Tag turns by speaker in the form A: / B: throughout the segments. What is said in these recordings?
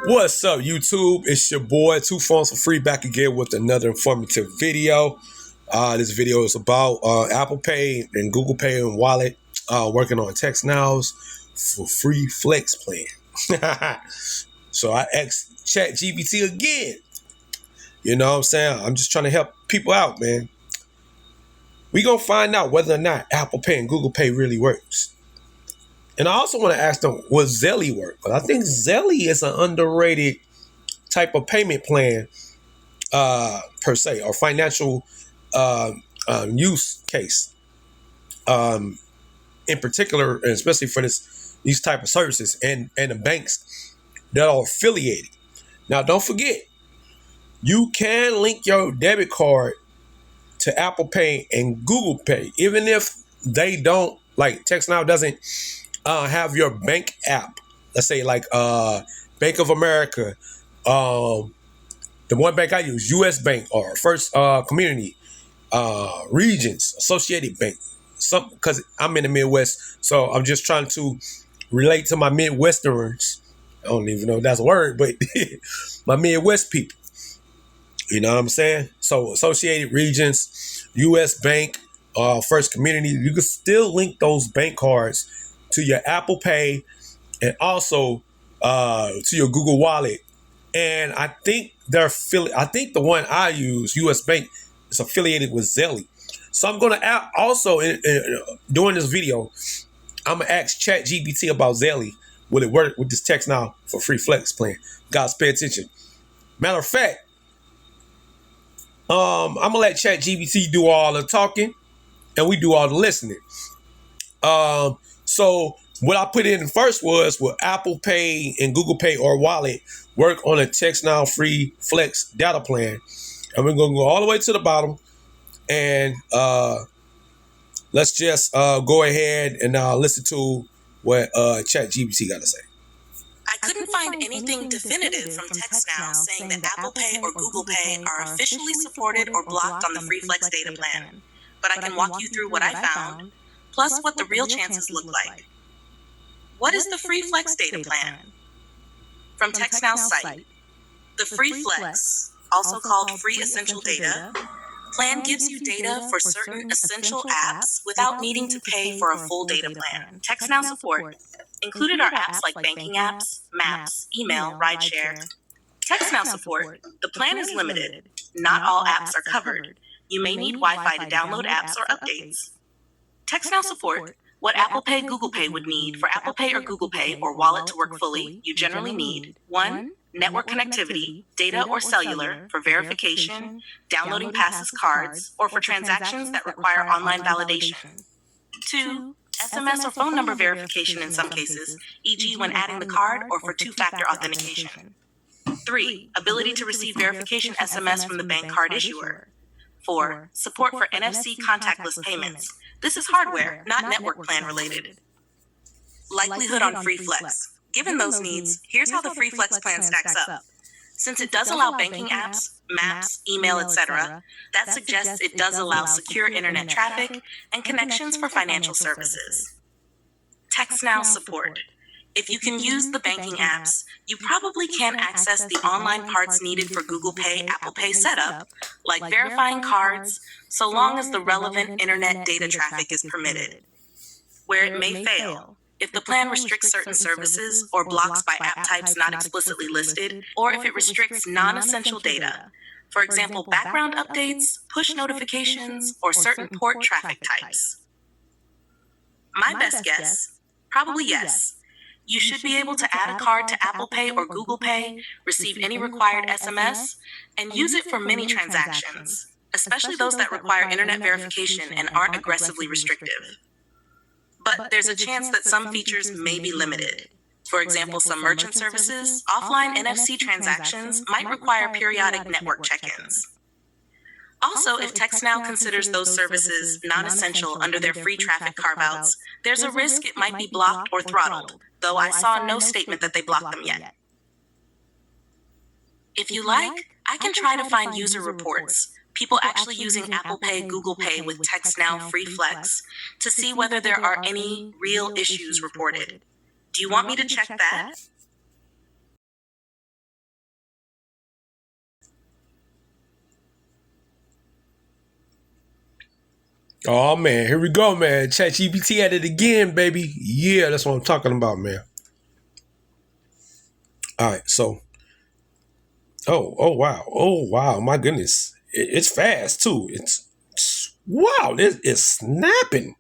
A: What's up, YouTube? It's your boy, Two Phones for Free, back again with another informative video. This video is about Apple Pay and Google Pay and Wallet working on TextNow's for free flex plan. So I asked ChatGPT again. You know what I'm saying? I'm just trying to help people out, man. We gonna find out whether or not Apple Pay and Google Pay really works. And I also want to ask them, will Zelle work? But I think Zelle is an underrated type of payment plan, per se, or financial use case. In particular, and especially for these type of services and the banks that are affiliated. Now, don't forget, you can link your debit card to Apple Pay and Google Pay, even if they don't, like TextNow doesn't have your bank app. Let's say like Bank of America, the one bank I use, US Bank or First Community, Regions, Associated Bank. Because I'm in the Midwest, so I'm just trying to relate to my Midwesterners. I don't even know if that's a word, but my Midwest people. You know what I'm saying? So Associated Regions, US Bank, First Community, you can still link those bank cards to your Apple Pay and also to your Google Wallet. And I think the one I use, US Bank, is affiliated with Zelle. So I'm going to also, during this video, I'm going to ask ChatGPT about Zelle. Will it work with this TextNow for free flex plan? Guys, pay attention. Matter of fact, I'm going to let ChatGPT do all the talking and we do all the listening. So what I put in first was, will Apple Pay and Google Pay or Wallet work on a TextNow free flex data plan? And we're going to go all the way to the bottom. And let's just go ahead and listen to what ChatGPT got to say.
B: I couldn't find anything definitive from TextNow saying that Apple Pay or Google Pay are officially supported or blocked on the free flex data plan. But I can walk you through what I found, plus what the real chances look like. What is the free flex data plan? From TextNow's site, the free flex, also called free essential data, plan gives you data for certain essential apps without needing to pay for a full data plan. TextNow support included are apps like banking apps, maps, email, rideshare. TextNow support, the plan is limited. Not all apps are covered. You may need Wi-Fi to download apps or updates. TextNow support, what Apple Pay, Google Pay would need. For Apple Pay or Google Pay or Wallet to work fully, you generally need 1. Network connectivity, data or cellular, for verification, downloading passes, cards, or for transactions that require online validation. 2. SMS or phone number verification in some cases, e.g. when adding the card or for two-factor authentication. 3. Ability to receive verification SMS from the bank card issuer. 4. Support for NFC contactless payments. This is hardware, not network plan related. Likelihood on free flex. Given those needs, here's how the free flex plan stacks up. Since it does allow banking apps, maps, email, etc., that suggests it does allow secure internet traffic and connections for financial services. TextNow support. If you can use the banking apps, you probably can access the online parts needed for Google Pay, Apple Pay setup, like verifying cards, so long as the relevant internet data traffic is permitted. Where it may fail, if the plan restricts certain services or blocks by app types not explicitly listed, or if it restricts non-essential data, for example, background updates, push notifications, or certain port traffic types. My best guess, probably yes. You should be able to add a card to Apple Pay or Google Pay, receive any required SMS, and use it for many transactions, especially those that require internet verification and aren't aggressively restrictive. But there's a chance that some features may be limited. For example, some merchant services, offline NFC transactions might require periodic network check-ins. Also, if TextNow considers those services non-essential under their free traffic carve-outs, there's a risk it might be blocked or throttled, though I saw no statement that they blocked them yet. If you like, I can try to find user reports, people actually using Apple Pay, Google Pay with TextNow Free Flex, to see whether there are any real issues reported. Do you want me to check that?
A: Oh man, here we go, man. ChatGPT at it again, baby. Yeah, that's what I'm talking about, man. All right, so oh wow, my goodness, it's fast too. Wow, this is snapping.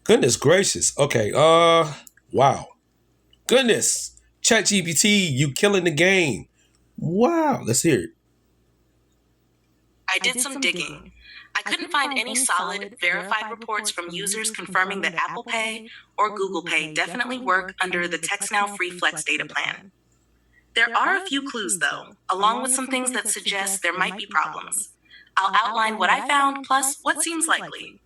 A: Goodness gracious. Okay, wow, goodness, ChatGPT, you killing the game. Wow, let's hear it.
B: I did some digging. I couldn't find any solid, verified reports from users confirming that Apple Pay or Google Pay definitely work under the TextNow Free Flex data plan. There are a few clues, though, along with some things that suggest there might be problems. I'll outline what I found plus what seems likely.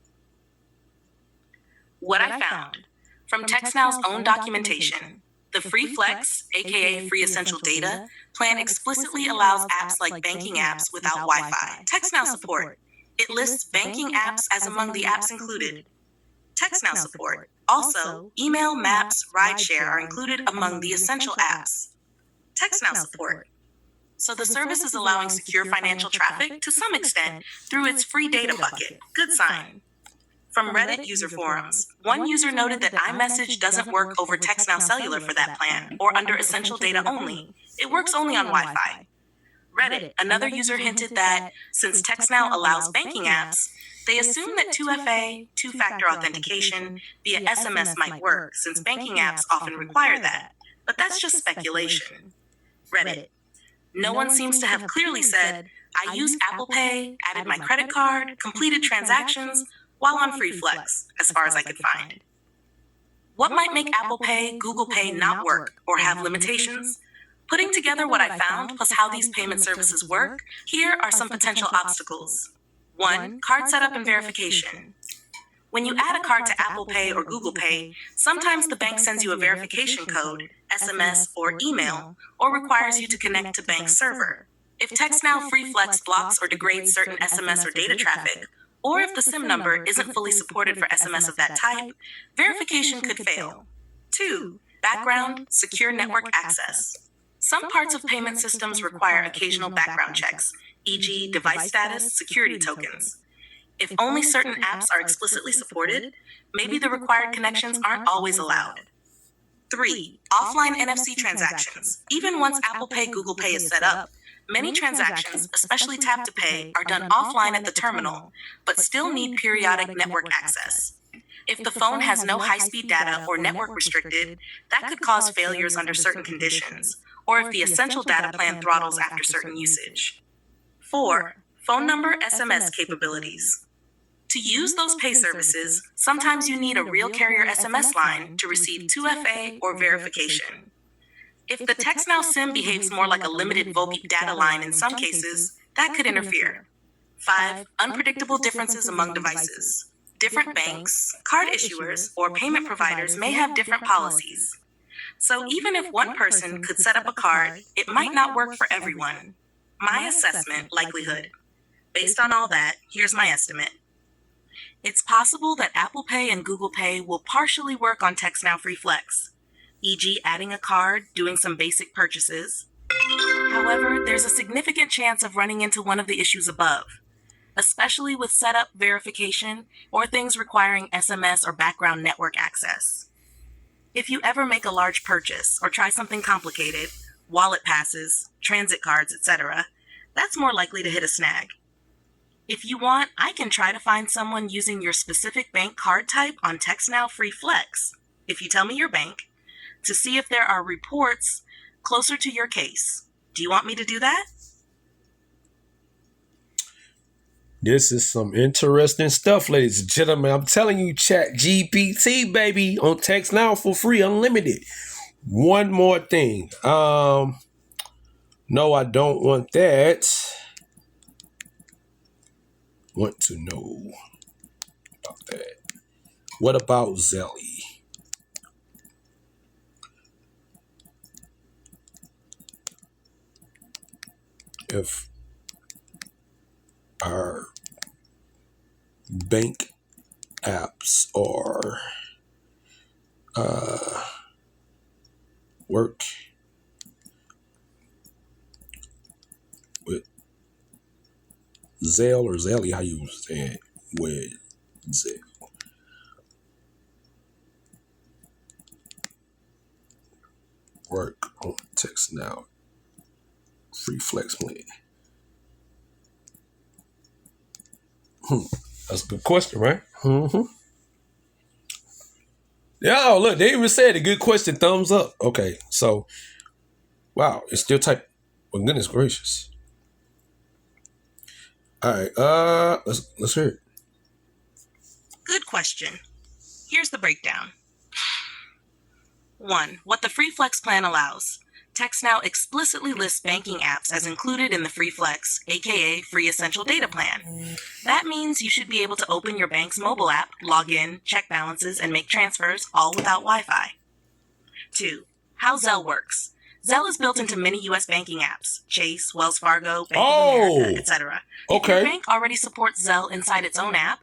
B: What I found from TextNow's own documentation. The Free Flex, aka Free Essential Data, plan explicitly allows apps like banking apps without Wi-Fi. TextNow support. It lists banking apps as among the apps included. TextNow support. Also, email, maps, rideshare are included among the essential apps. TextNow support. So the service is allowing secure financial traffic to some extent through its free data bucket. Good sign. From Reddit user forums, one user noted that iMessage doesn't work over TextNow Cellular for that plan, or under essential data only. It works only on Wi-Fi. Reddit, another user hinted that since TextNow allows banking apps, they assume that 2FA, two-factor authentication, via SMS might work, since banking apps often require that. But that's just speculation. Reddit. No one seems to have clearly said, I use Apple Pay, added my credit card, completed transactions, while on Free Flex, as far as I could find. What might make Apple Pay, Google Pay not work or have limitations? Putting together what I found plus how these payment services work, here are some potential obstacles. 1. Card setup and verification. When you add a card to Apple Pay or Google Pay, sometimes the bank sends you a verification code, SMS, or email, or requires you to connect to bank server. If TextNow Free Flex blocks or degrades certain SMS or data traffic, or if the SIM number isn't fully supported for SMS of that type, verification could fail. 2. Background, secure network access. Some parts of payment systems require occasional background checks, e.g. device status, security tokens. If only certain apps are explicitly supported, maybe the required connections aren't always allowed. 3. Offline NFC transactions. Even once Apple Pay, Google Pay is set up, many transactions, especially tap to pay, are done offline at the terminal, but still need periodic network access. If the phone has no high-speed data or network restricted, that could cause failures under certain conditions, or if the essential data plan throttles after certain usage. 4. Phone number SMS capabilities. To use those pay services, sometimes you need a real carrier SMS line to receive 2FA or verification. If the TextNow SIM behaves more like a limited VoIP data line in some cases, that could interfere. 5. Unpredictable differences among devices. Different banks, card issuers, or payment providers may have different policies. So even if one person could set up a card, it might not work for everyone. My assessment, likelihood. Based on all that, here's my estimate. It's possible that Apple Pay and Google Pay will partially work on TextNow Free Flex, e.g. adding a card, doing some basic purchases. However, there's a significant chance of running into one of the issues above, especially with setup, verification, or things requiring SMS or background network access. If you ever make a large purchase or try something complicated, wallet passes, transit cards, etc., that's more likely to hit a snag. If you want, I can try to find someone using your specific bank card type on TextNow Free Flex, if you tell me your bank, to see if there are reports closer to your case. Do you want me to do that?
A: This is some interesting stuff, ladies and gentlemen. I'm telling you, ChatGPT, baby, on TextNow for free, unlimited. One more thing. No, I don't want that. Want to know about that. What about Zelle? If our bank apps are work with Zelle or Zelle, how you say it, with Zelle. Work on TextNow free flex plan. That's a good question, right? Mm-hmm. Yeah, oh, look, they even said a good question, thumbs up. Okay, so, wow, it's still type. Well, goodness gracious. All right, let's hear it.
B: Good question. Here's the breakdown. 1. What the Free Flex plan allows. TextNow explicitly lists banking apps as included in the Free Flex, aka Free Essential Data Plan. That means you should be able to open your bank's mobile app, log in, check balances, and make transfers, all without Wi-Fi. 2. How Zelle works. Zelle is built into many U.S. banking apps, Chase, Wells Fargo, Bank of America, etc. If your bank already supports Zelle inside its own app,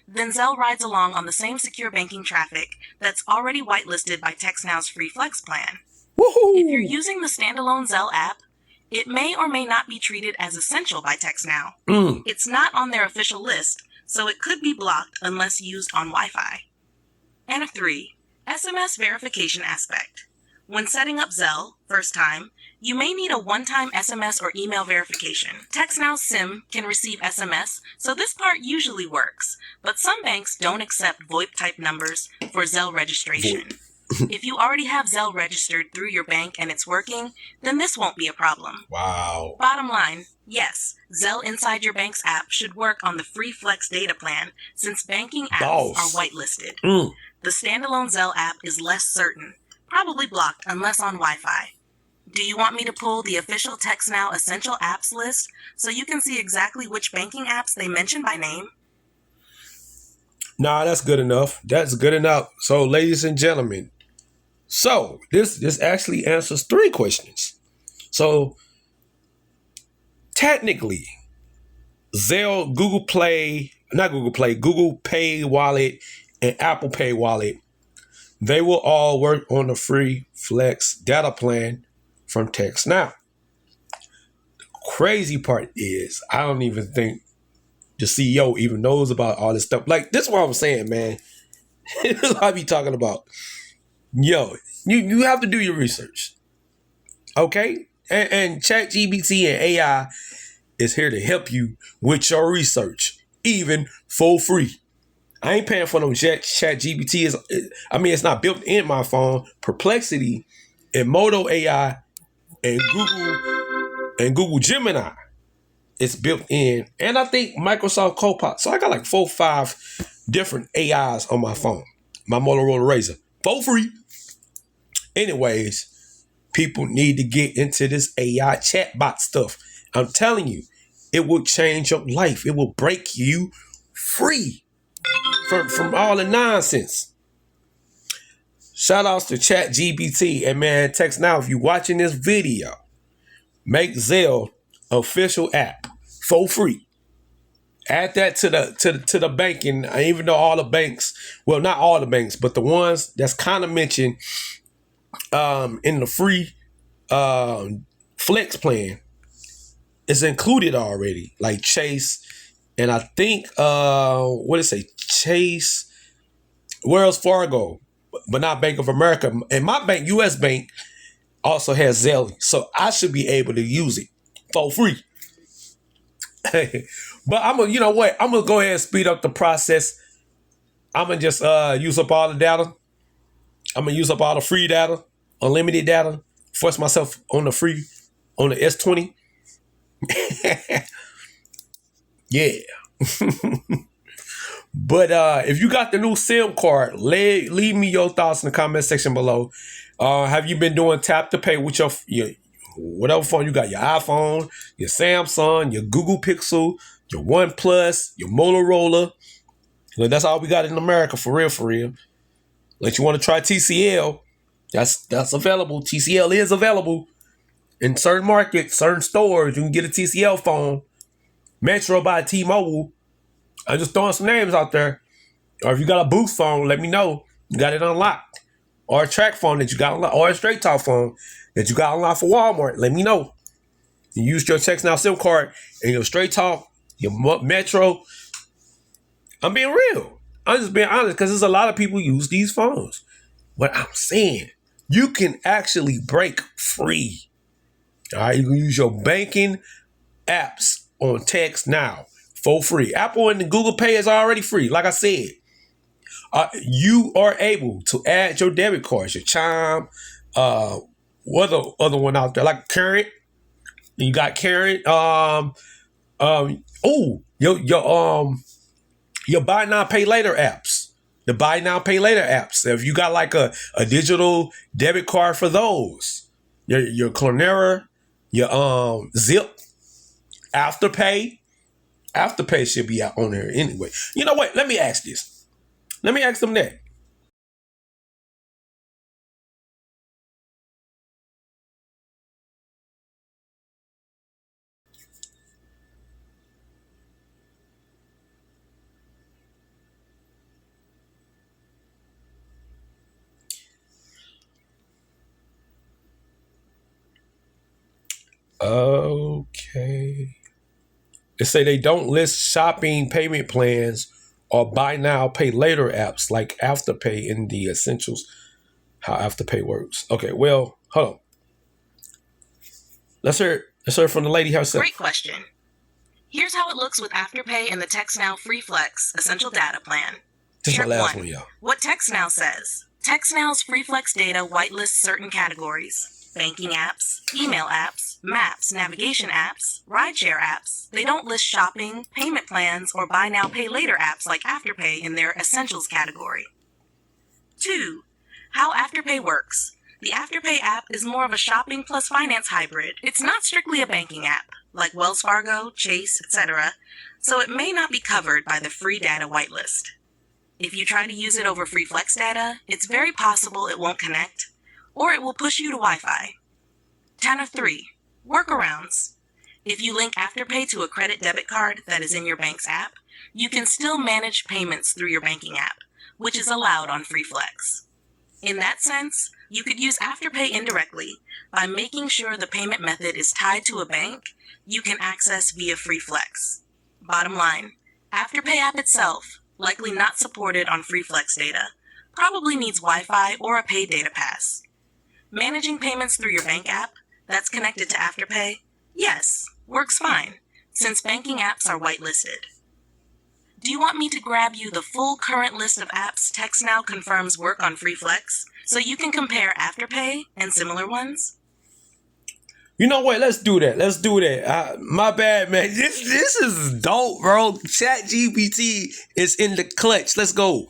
B: then Zelle rides along on the same secure banking traffic that's already whitelisted by TextNow's Free Flex plan.
A: Woohoo!
B: If you're using the standalone Zelle app, it may or may not be treated as essential by TextNow. It's not on their official list, so it could be blocked unless used on Wi-Fi. And 3. SMS verification aspect. When setting up Zelle, first time, you may need a one-time SMS or email verification. TextNow's SIM can receive SMS, so this part usually works, but some banks don't accept VoIP-type numbers for Zelle registration. If you already have Zelle registered through your bank and it's working, then this won't be a problem.
A: Wow.
B: Bottom line, yes, Zelle inside your bank's app should work on the Free Flex data plan since banking apps are whitelisted. The standalone Zelle app is less certain, probably blocked unless on Wi-Fi. Do you want me to pull the official TextNow Essential Apps list so you can see exactly which banking apps they mention by name?
A: Nah, that's good enough. That's good enough. So, ladies and gentlemen, so this actually answers 3 questions. So, technically, Zelle, Google Pay Wallet, and Apple Pay Wallet, they will all work on the Free Flex data plan from TextNow. The crazy part is, I don't even think the CEO even knows about all this stuff. Like, this is what I'm saying, man. This is what I be talking about. Yo, you have to do your research. Okay? And ChatGPT and AI is here to help you with your research, even for free. I ain't paying for no ChatGPT. It's not built in my phone. Perplexity and Moto AI and Google Gemini, it's built in. And I think Microsoft Copilot. So I got like 4 or 5 different AIs on my phone. My Motorola Razr. For free. Anyways, people need to get into this AI chatbot stuff. I'm telling you, it will change your life. It will break you free from all the nonsense. Shout outs to ChatGPT. And man, TextNow, if you're watching this video, make Zelle official app for free. Add that to the banking. Even though all the banks, well, not all the banks, but the ones that's kind of mentioned in the free flex plan is included already, like Chase, and I think Chase, Wells Fargo, but not Bank of America. And my bank, US Bank, also has Zelle, so I should be able to use it for free. But I'm gonna go ahead and speed up the process. I'm gonna just use up all the data. I'm gonna use up all the free data, unlimited data. Force myself on the S20. Yeah. But if you got the new SIM card, leave me your thoughts in the comment section below. Have you been doing tap to pay with your whatever phone you got? Your iPhone, your Samsung, your Google Pixel, your OnePlus, your Motorola. That's all we got in America, for real, for real. Unless you want to try TCL, that's available. TCL is available in certain markets, certain stores. You can get a TCL phone. Metro by T-Mobile. I'm just throwing some names out there. Or if you got a Boost phone, let me know. You got it unlocked. Or a track phone that you got unlocked. Or a straight talk phone that you got unlocked for Walmart. Let me know. You use your TextNow SIM card and your straight talk, your Metro. I'm being real. I'm just being honest because there's a lot of people use these phones. What I'm saying, you can actually break free. All right, you can use your banking apps on TextNow for free. Apple and the Google Pay is already free. Like I said, you are able to add your debit cards, your Chime, what the other one out there, like Current. You got Current. Your buy now pay later apps. The buy now pay later apps. If you got like a digital debit card for those, your Klarna, your Zip, Afterpay. Afterpay should be out on there anyway. You know what? Let me ask this. Let me ask them that. Okay. They say they don't list shopping payment plans or buy now, pay later apps like Afterpay in the essentials, how Afterpay works. Okay, well, hold on. Let's hear from the lady herself.
B: Great question. Here's how it looks with Afterpay and the TextNow Free Flex Essential Data Plan.
A: This is my
B: Step
A: last
B: 1.
A: one, y'all.
B: What TextNow says. TextNow's Free Flex data whitelists certain categories. Banking apps, email apps, maps, navigation apps, rideshare apps. They don't list shopping, payment plans, or buy now, pay later apps like Afterpay in their Essentials category. 2. How Afterpay works. The Afterpay app is more of a shopping plus finance hybrid. It's not strictly a banking app, like Wells Fargo, Chase, etc., so it may not be covered by the free data whitelist. If you try to use it over free flex data, it's very possible it won't connect, or it will push you to Wi-Fi. 10 of 3. Workarounds. If you link Afterpay to a credit debit card that is in your bank's app, you can still manage payments through your banking app, which is allowed on free flex. In that sense, you could use Afterpay indirectly by making sure the payment method is tied to a bank you can access via free flex. Bottom line, Afterpay app itself, likely not supported on free flex data, probably needs Wi-Fi or a paid data pass. Managing payments through your bank app that's connected to Afterpay, yes, works fine, since banking apps are whitelisted. Do you want me to grab you the full current list of apps TextNow confirms work on free flex so you can compare Afterpay and similar ones?
A: You know what? Let's do that. My bad, man. This is dope, bro. ChatGPT is in the clutch. Let's go.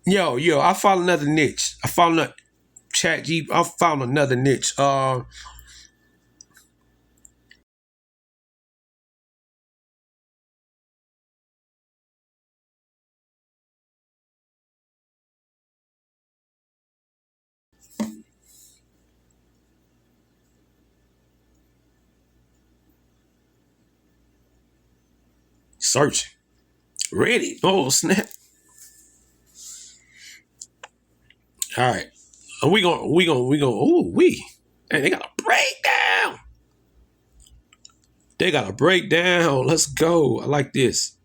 A: Yo, I found another niche. I found another niche. Searching. Ready. Oh, snap. All right. We gonna, and they got a breakdown. Let's go. I like this.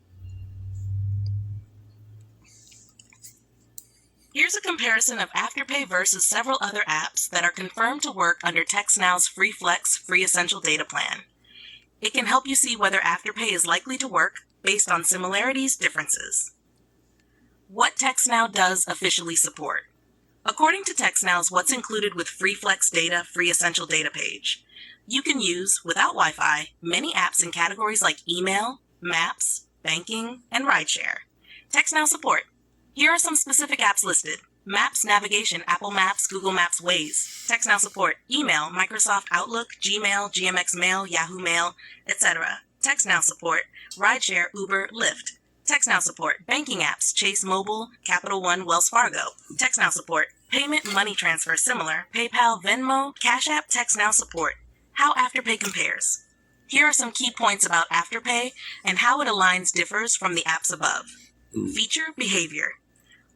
B: Here's a comparison of Afterpay versus several other apps that are confirmed to work under TextNow's Free Flex Free Essential Data Plan. It can help you see whether Afterpay is likely to work based on similarities, differences. What TextNow does officially support. According to TextNow's What's Included with Free Flex Data Free Essential Data page, you can use, without Wi-Fi, many apps in categories like email, maps, banking, and rideshare. TextNow support. Here are some specific apps listed. Maps, navigation, Apple Maps, Google Maps, Waze. TextNow support. Email, Microsoft Outlook, Gmail, GMX Mail, Yahoo Mail, etc. TextNow support. Rideshare, Uber, Lyft. TextNow support. Banking apps, Chase Mobile, Capital One, Wells Fargo. TextNow support. Payment, money transfer, similar. PayPal, Venmo, Cash App, TextNow support. How Afterpay compares. Here are some key points about Afterpay and how it aligns differs from the apps above. Feature, behavior.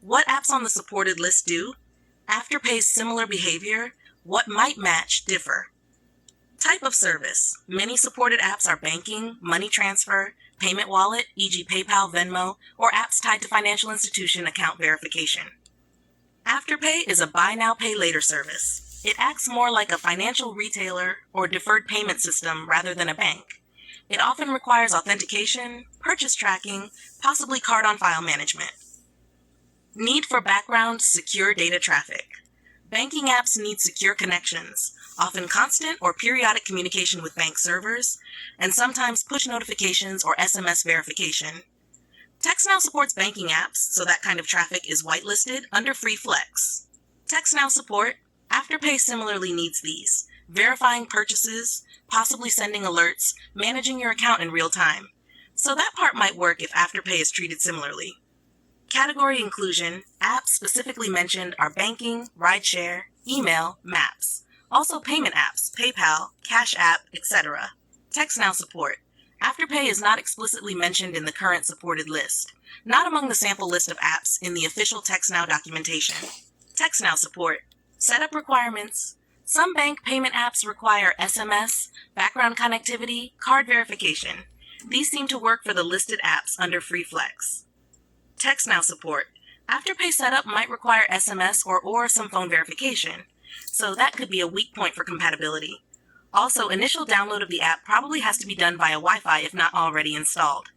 B: What apps on the supported list do? Afterpay's similar behavior. What might match differ. Type of service. Many supported apps are banking, money transfer, payment wallet, e.g. PayPal, Venmo, or apps tied to financial institution account verification. Afterpay is a buy now, pay later service. It acts more like a financial retailer or deferred payment system rather than a bank. It often requires authentication, purchase tracking, possibly card on file management. Need for background, secure data traffic. Banking apps need secure connections, often constant or periodic communication with bank servers, and sometimes push notifications or SMS verification. TextNow supports banking apps, so that kind of traffic is whitelisted under Free Flex. TextNow support, Afterpay similarly needs these, verifying purchases, possibly sending alerts, managing your account in real time. So that part might work if Afterpay is treated similarly. Category inclusion, apps specifically mentioned are banking, rideshare, email, maps. Also payment apps, PayPal, Cash App, etc. TextNow support. Afterpay is not explicitly mentioned in the current supported list, not among the sample list of apps in the official TextNow documentation. TextNow support. Setup requirements. Some bank payment apps require SMS, background connectivity, card verification. These seem to work for the listed apps under Free Flex. TextNow support. Afterpay setup might require SMS or some phone verification, so that could be a weak point for compatibility. Also, initial download of the app probably has to be done via Wi-Fi if not already installed.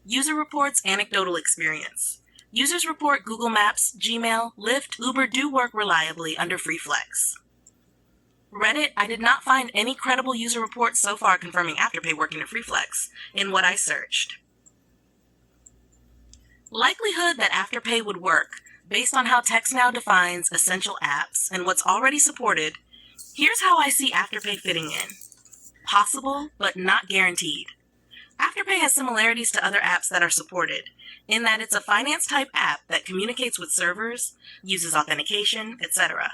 B: User reports anecdotal experience. Users report Google Maps, Gmail, Lyft, Uber do work reliably under Free Flex. Reddit, I did not find any credible user reports so far confirming Afterpay working in Free Flex in what I searched. Likelihood that Afterpay would work, based on how TextNow defines essential apps and what's already supported, here's how I see Afterpay fitting in. Possible, but not guaranteed. Afterpay has similarities to other apps that are supported, in that it's a finance-type app that communicates with servers, uses authentication, etc.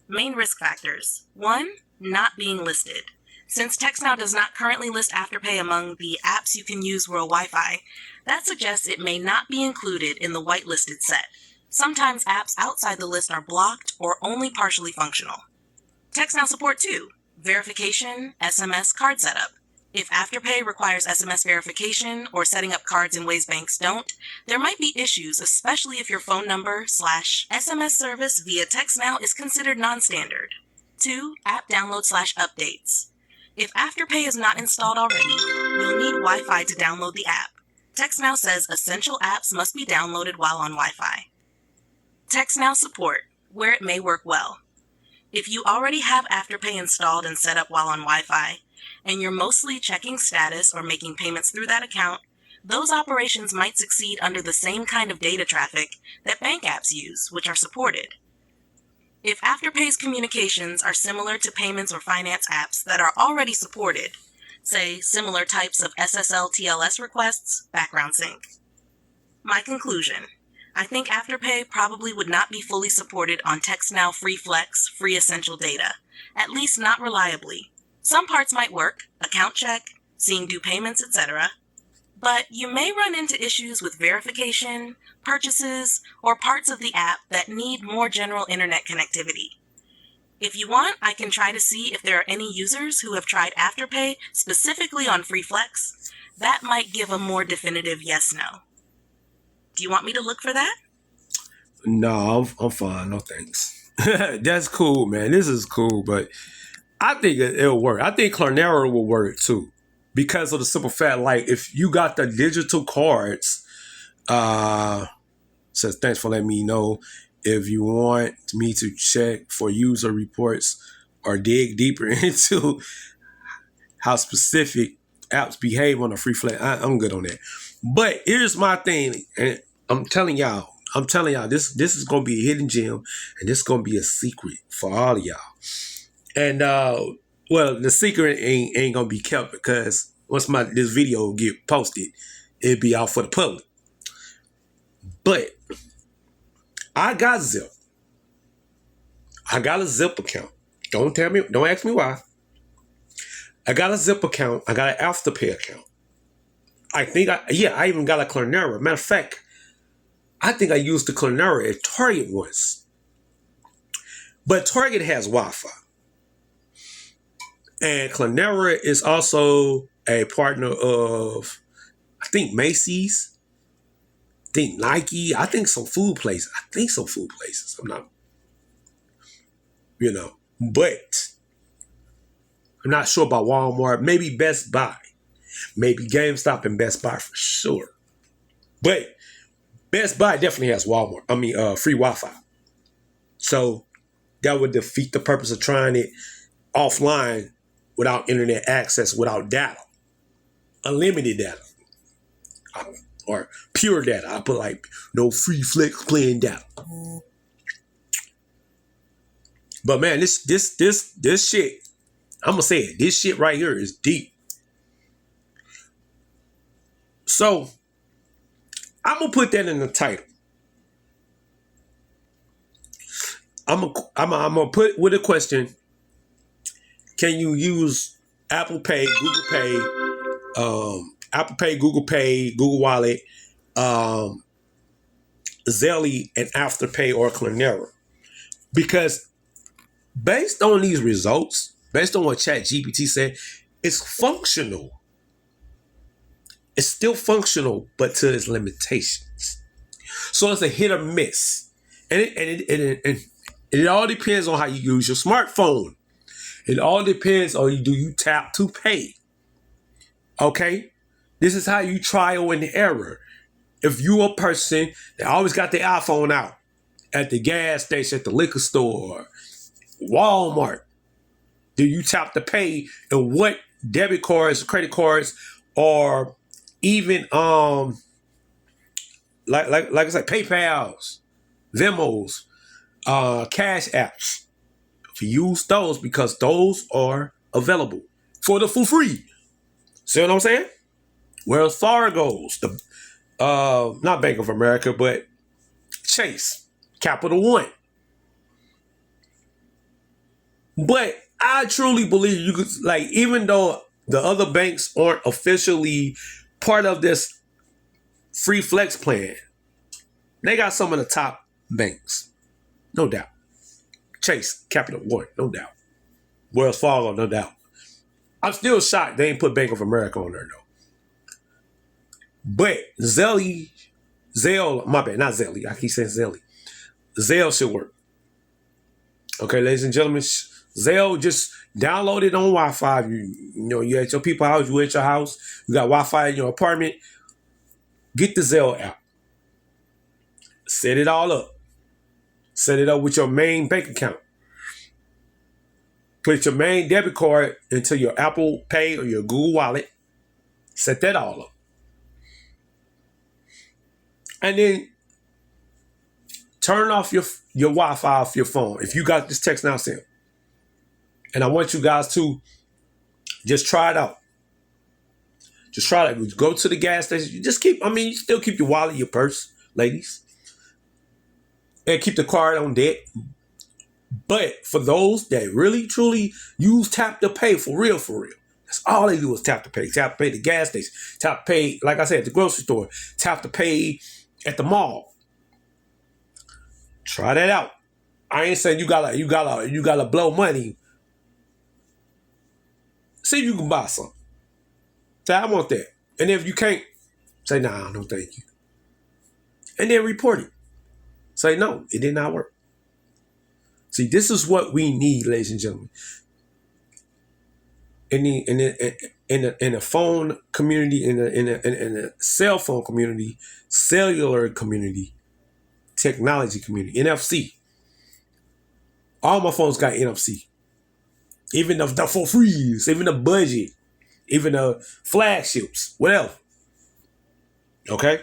B: Main risk factors. 1. Not being listed. Since TextNow does not currently list Afterpay among the apps you can use via Wi-Fi, that suggests it may not be included in the whitelisted set. Sometimes apps outside the list are blocked or only partially functional. TextNow support 2. Verification, SMS card setup. If Afterpay requires SMS verification or setting up cards in ways banks don't, there might be issues, especially if your phone number/SMS service via TextNow is considered non-standard. 2. App download/updates. If Afterpay is not installed already, you'll need Wi-Fi to download the app. TextNow says essential apps must be downloaded while on Wi-Fi. TextNow support, where it may work well. If you already have Afterpay installed and set up while on Wi-Fi, and you're mostly checking status or making payments through that account, those operations might succeed under the same kind of data traffic that bank apps use, which are supported. If Afterpay's communications are similar to payments or finance apps that are already supported, say similar types of SSL TLS requests, background sync. My conclusion. I think Afterpay probably would not be fully supported on TextNow Free Flex, free essential data, at least not reliably. Some parts might work, account check, seeing due payments, etc. But you may run into issues with verification, purchases, or parts of the app that need more general internet connectivity. If you want, I can try to see if there are any users who have tried Afterpay specifically on Free Flex. That might give a more definitive yes/no. Do you want me to look for that?
A: No, I'm fine. No thanks. That's cool, man. This is cool, but I think it'll work. I think Klarna will work too, because of the simple fact, like if you got the digital cards, says thanks for letting me know. If you want me to check for user reports or dig deeper into how specific apps behave on a free flat, I'm good on that. But here's my thing, and I'm telling y'all, this is gonna be a hidden gem, and this is gonna be a secret for all of y'all. And well, the secret ain't gonna be kept, because once this video get posted, it'll be out for the public. But I got Zip. I got a Zip account. Don't ask me why. I got a Zip account. I got an Afterpay account. I even got a Klarna. Matter of fact, I think I used the Klarna at Target once. But Target has Wi-Fi. And Klarna is also a partner of, I think Macy's, I think Nike, I think some food places. I'm not, but I'm not sure about Walmart. Maybe Best Buy. Maybe GameStop and Best Buy for sure. But Best Buy definitely has free Wi-Fi. So that would defeat the purpose of trying it offline without internet access, without data, unlimited data, or pure data. I put like no free flex playing data. But man, this shit, I'm gonna say it. This shit right here is deep. So I'm gonna put that in the title. I'm gonna put with a question. Can you use Apple Pay, Google Pay, Apple Pay, Google Pay, Google Wallet, Zelle, and Afterpay or Klarna? Because based on these results, based on what ChatGPT said, it's functional. It's still functional, but to its limitations. So it's a hit or miss, and it all depends on how you use your smartphone. It all depends on do you tap to pay. Okay, this is how you trial and error. If you a person that always got the iPhone out at the gas station, at the liquor store, Walmart, do you tap to pay, and what debit cards, credit cards, or even like I said, PayPal's, Venmos, cash apps. Use those because those are available for free. See what I'm saying? Wells Fargo's, the not Bank of America, but Chase, Capital One. But I truly believe you could, like, even though the other banks aren't officially part of this free flex plan, they got some of the top banks, no doubt. Chase, Capital One, no doubt. Wells Fargo, no doubt. I'm still shocked they ain't put Bank of America on there, though. But Zelle, my bad, not Zelle. I keep saying Zelle. Zelle should work. Okay, ladies and gentlemen, Zelle, just download it on Wi-Fi. You at your people's house, you at your house, you got Wi-Fi in your apartment. Get the Zelle app. Set it all up. Set it up with your main bank account. Put your main debit card into your Apple Pay or your Google Wallet. Set that all up. And then turn off your Wi-Fi off your phone if you got this TextNow SIM. And I want you guys to just try it out. Just try it. Go to the gas station. You still keep your wallet, your purse, ladies. And keep the card on deck. But for those that really, truly use tap to pay for real, that's all they do is tap to pay. Tap to pay at the gas station. Tap to pay, like I said, at the grocery store. Tap to pay at the mall. Try that out. I ain't saying you gotta blow money. See if you can buy something. Say, I want that. And if you can't, say, nah, no thank you. And then report it. Say, no, it did not work. See, this is what we need, ladies and gentlemen. In a phone community, in a cell phone community, cellular community, technology community, NFC. All my phones got NFC. Even the for frees, even the budget, even the flagships, whatever. Okay?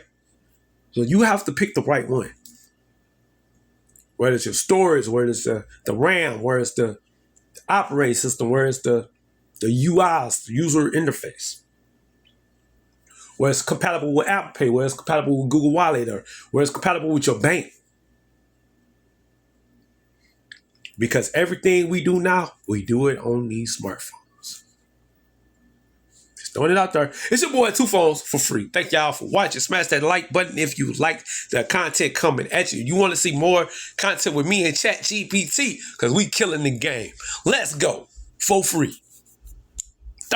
A: So you have to pick the right one. Whether it's your storage, whether it's the RAM, whether it's the operating system, whether it's the UIs, the user interface. Where it's compatible with Apple Pay, where it's compatible with Google Wallet, or where it's compatible with your bank. Because everything we do now, we do it on these smartphones. Just throwing it out there. It's your boy, Two Phones for free. Thank y'all for watching. Smash that like button if you like the content coming at you. You want to see more content with me and ChatGPT because we killing the game. Let's go for free.